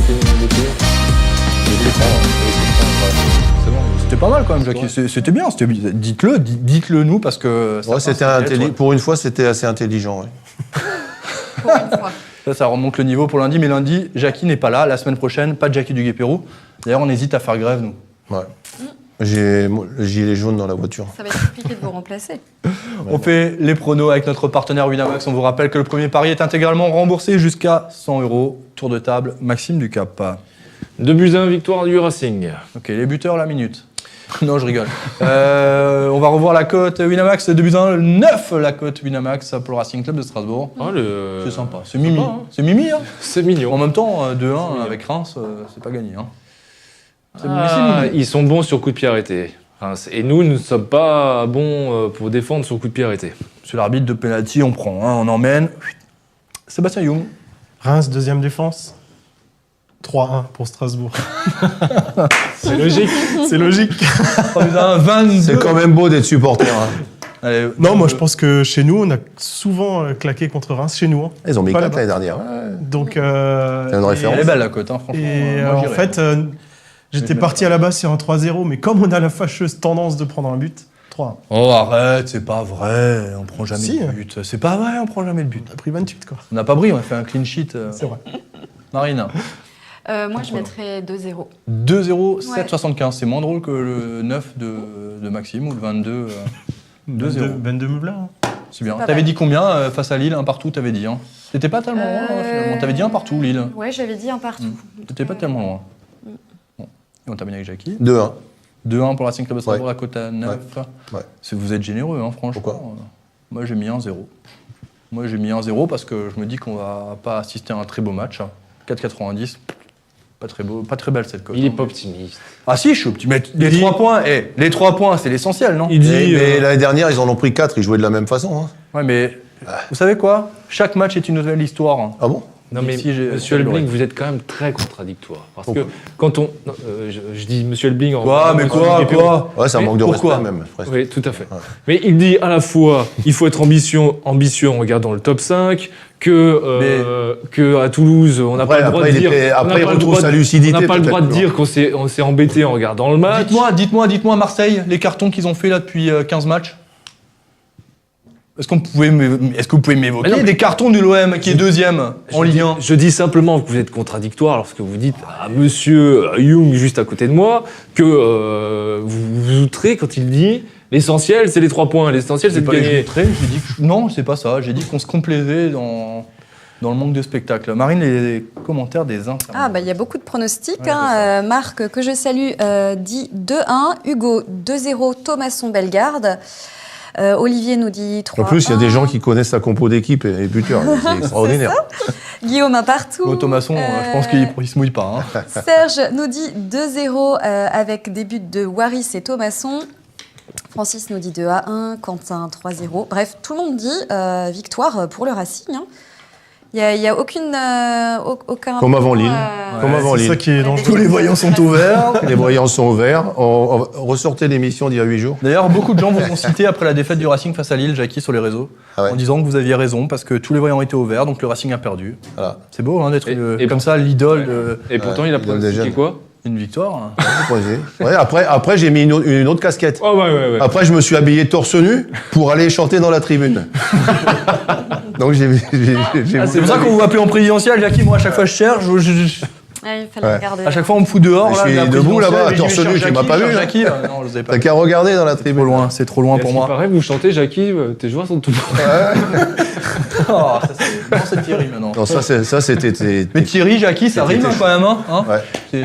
C'est bon. C'était pas mal quand même, Jackie. C'était bien. Dites-le nous parce que. Ouais, pour une fois, c'était assez intelligent. Ouais. Pour une fois. Ça remonte le niveau pour lundi, mais lundi, Jackie n'est pas là. La semaine prochaine, pas de Jackie du Guépérou. D'ailleurs, on hésite à faire grève, nous. Ouais. J'ai le gilet jaune dans la voiture. Ça va être compliqué de vous remplacer. On fait les pronos avec notre partenaire Winamax. On vous rappelle que le premier pari est intégralement remboursé jusqu'à 100 €. Tour de table, Maxime Ducap. 2-1, victoire du Racing. Ok, les buteurs, la minute. Non, je rigole. On va revoir la cote Winamax. 2-1, 9 la cote Winamax pour le Racing Club de Strasbourg. Oh, C'est sympa. C'est Mimi. Sympa, hein. C'est Mimi, hein. C'est mignon. En même temps, 2-1 mignon. avec Reims, c'est pas gagné. Hein. C'est Ah, Mimi. ils sont bons sur coup de pied arrêté. Reims. Et nous ne sommes pas bons pour défendre sur coup de pied arrêté. C'est l'arbitre de penalty, on prend, hein, on emmène. Sébastien Young. Reims, deuxième défense. 3-1 pour Strasbourg. C'est logique. C'est logique. 22. C'est quand même beau d'être supporter. Hein. Allez, Non, moi je pense que chez nous, on a souvent claqué contre Reims, chez nous. Hein. Ils ont mis Pas 4 là-bas. l'année dernière. Ouais. Donc, C'est une référence. Elle est belle la cote, hein, franchement. et Moi, en j'irai. fait, j'étais parti à la base sur un 3-0, mais comme on a la fâcheuse tendance de prendre un but, 3-1. Oh, arrête, c'est pas vrai, on prend jamais Si. le but. C'est pas vrai, on prend jamais le but. On a pris 28, quoi. On n'a pas brillé, on a fait un clean sheet. C'est vrai. Marine. Moi, je mettrais 2-0. 2-0, Ouais. 7,75. C'est moins drôle que le 9 de Maxime ou le 22. 2-0. 22 Meublin. Hein. C'est bien. pas T'avais mal. dit combien face à Lille? Un partout, t'avais dit. Hein. T'étais pas tellement loin, hein, finalement. T'avais dit un partout, Lille. Ouais, j'avais dit un partout. T'étais pas tellement loin. Bon. Et on termine avec Jackie. 2-1. 2-1 pour la Racing Club de Strasbourg, Ouais. la cote à 9. Ouais. Vous êtes généreux, hein, franchement. Pourquoi Moi, j'ai mis 1-0. Moi, j'ai mis 1-0 parce que je me dis qu'on va pas assister à un très beau match. 4,90. Pas très beau, pas très belle cette cote. Il est hein. pas optimiste. Ah si, je suis optimiste. Mais les Il dit- 3 points, les 3 points, c'est l'essentiel, non? Il dit. Mais l'année dernière, ils en ont pris 4. Ils jouaient de la même façon. Hein. Ouais, mais vous savez quoi? Chaque match est une nouvelle histoire. Hein. Ah bon? Non mais Ici, j'ai- Monsieur j'ai Elbling, adoré. vous êtes quand même très contradictoire. Parce Pourquoi que quand on... non, je dis Monsieur Elbling... Quoi? Mais quoi? Ouais, c'est un Mais manque de pourquoi respect même. presque. Oui, tout à fait. Ouais. Mais il dit à la fois, il faut être ambitieux en regardant le top 5, que à Toulouse, on n'a pas le droit de dire... Après, il on n'a pas le retrouve droit sa de- lucidité. On n'a pas le droit de peut-être, dire qu'on s'est embêté en regardant le match. Dites-moi, Marseille, les cartons qu'ils ont fait là depuis 15 matchs. Est-ce que vous pouvez m'évoquer Mais non, mais- des cartons de l'OM qui est deuxième en Ligue 1? Je dis simplement que vous êtes contradictoire lorsque vous dites à Monsieur Young, juste à côté de moi, que vous vous outrez quand il dit l'essentiel, c'est les 3 points, l'essentiel, c'est de gagner. J'ai dit non, c'est pas ça. J'ai dit qu'on se complaisait dans le manque de spectacle. Marine, les commentaires des uns. Ah, bah, il y a beaucoup de pronostics. Ouais, hein. Marc, que je salue, dit 2-1. Hugo, 2-0. Thomasson, Bellegarde. Olivier nous dit 3-1. En plus, il y a des gens qui connaissent sa compo d'équipe et buteurs. C'est extraordinaire. Guillaume, un partout. Au Thomasson, je pense qu'il se mouille pas. Hein. Serge nous dit 2-0 avec des buts de Waris et Thomasson. Francis nous dit 2-1. Quentin, 3-0. Bref, tout le monde dit victoire pour le Racing. Hein. Il n'y a aucun... Comme avant Lille. Comme avant C'est Lille. ça qui est dangereux. Tous les voyants sont ouverts. Les voyants sont ouverts. On ressortait l'émission d'il y a 8 jours. D'ailleurs, beaucoup de gens vous ont cité après la défaite du Racing face à Lille, Jackie, sur les réseaux, Ah ouais. en disant que vous aviez raison parce que tous les voyants étaient ouverts, donc le Racing a perdu. Voilà. C'est beau hein, d'être Et comme ça l'idole de Et pourtant, il a il donne des pronostiqué jeunes. quoi? une victoire. Ouais, après j'ai mis une autre casquette. Oh, ouais. Après, je me suis habillé torse nu pour aller chanter dans la tribune. Donc j'ai C'est pour ça qu'on vous appelait en présidentiel, Jackie. Moi, à chaque fois, je cherche. Ouais, il fallait Ouais. regarder. À chaque fois, on me fout dehors. Mais je là, suis la debout, présidentielle, là-bas, et je torse cherche nu, tu m'as Jackie, pas je vu, cherche là. Jackie. Non, je vous ai pas. T'as qu'à regarder dans la Trop tribune. loin, c'est trop loin pour Il moi. paraît, vous chantez, Jackie, tes joueurs sont tout Oh, c'est Thierry maintenant. Non, ça c'était. Mais Thierry, Jackie, ça C'était rime hein, quand même. Hein Ouais. C'est-